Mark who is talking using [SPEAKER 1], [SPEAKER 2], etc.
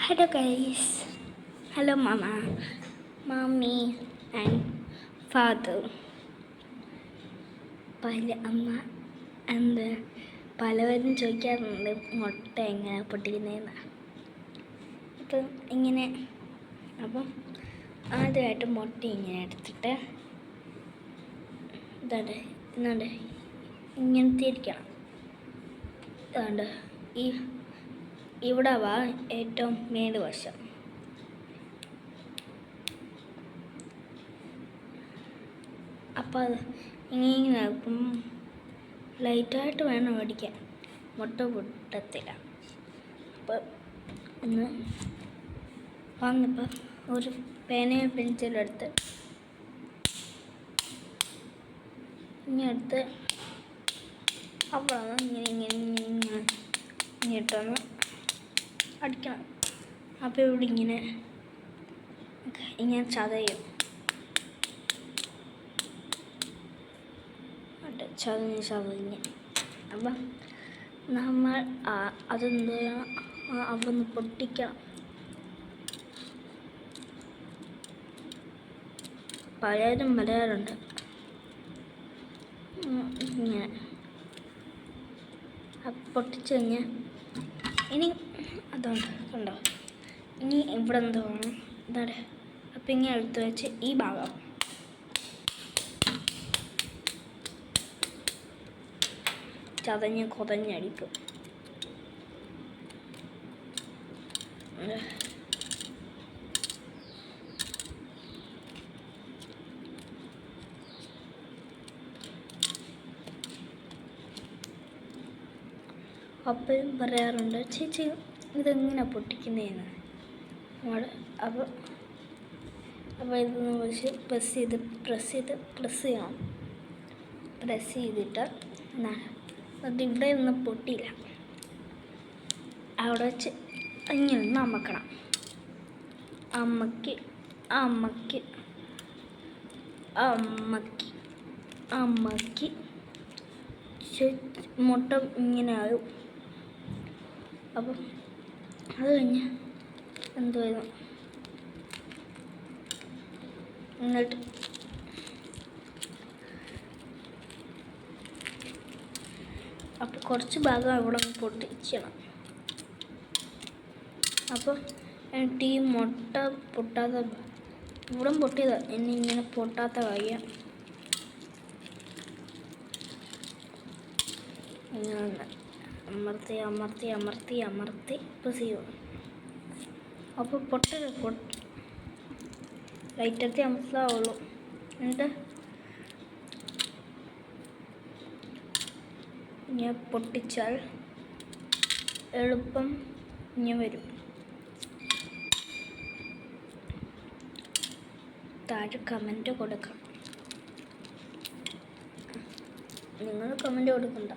[SPEAKER 1] Hello guys. Hello mama, mommy and father. പലവരും ചോദിക്കാറുണ്ട് മുട്ട എങ്ങനെ പൊട്ടിക്കുന്നതെന്ന്. അപ്പം ഇങ്ങനെ ആദ്യമായിട്ട് മുട്ട ഇങ്ങനെ എടുത്തിട്ട് ഇതുണ്ട് ഇങ്ങനത്തെ ഇരിക്കണം. ഇതുണ്ട് ഇവിടെ ഏറ്റവും മേലുവശം. അപ്പോൾ അത് ഇങ്ങനെ ലൈറ്റായിട്ട് വേണം മേടിക്കാൻ, മുട്ട പൊട്ടത്തില്ല. അപ്പോൾ വന്നിപ്പോൾ ഒരു പേനയും പെൻസിലെടുത്ത് ഇങ്ങനെടുത്ത് അപ്പോഴാണ് ഇങ്ങനെ ഇട്ടൊന്ന് അടിക്കണം. അപ്പോൾ ഇവിടെ ഇങ്ങനെ ചതയും. ചതഞ്ഞ് അപ്പം നമ്മൾ അതെന്ത് അതൊന്ന് പൊട്ടിക്കണം. പലരും പറയാറുണ്ട് ഇങ്ങനെ പൊട്ടിച്ച് കഴിഞ്ഞാൽ ഇനി അതുകൊണ്ട് കണ്ടോ, ഇനി ഇവിടെ എന്തോ വേണം. ഇതാണ്. അപ്പം ഇങ്ങനെ എടുത്ത് വെച്ച് ഈ ഭാഗം കൊതഞ്ഞടിക്കും. അപ്പയും പറയാറുണ്ട്, ചേച്ചി ഇതെങ്ങനെ പൊട്ടിക്കുന്നതെന്ന്. അപ്പോൾ ഇതൊന്ന് വെച്ച് പ്രസ് ചെയ്യണം. പ്രസ് ചെയ്തിട്ട് അത് ഇവിടെ ഒന്നും പൊട്ടിയില്ല, അവിടെ വെച്ച് ഇങ്ങനെ അമക്കണം. അമ്മക്ക് മുട്ട ഇങ്ങനെ ആകും. അപ്പം അത് കഴിഞ്ഞ് എന്തുവായിരുന്നു, എന്നിട്ട് അപ്പോൾ കുറച്ച് ഭാഗം ഇവിടെ പൊട്ടിക്കണം. അപ്പോൾ എന്നിട്ട് ഈ മുട്ട പൊട്ടാത്ത ഇവിടെ പൊട്ടിയത് ഇങ്ങനെ പൊട്ടാത്ത വയ്യ ഇങ്ങനെ അമർത്തി പ്രസ് ചെയ്യും. അപ്പോൾ ലൈറ്റത്തി അമർത്താവുള്ളൂ. എന്നിട്ട് ഇങ്ങനെ പൊട്ടിച്ചാൽ എളുപ്പം ഇങ്ങനെ വരും. താഴെ കമൻറ്റ് കൊടുക്കണം. നിങ്ങൾ കമൻറ്റ് കൊടുക്കണ്ട.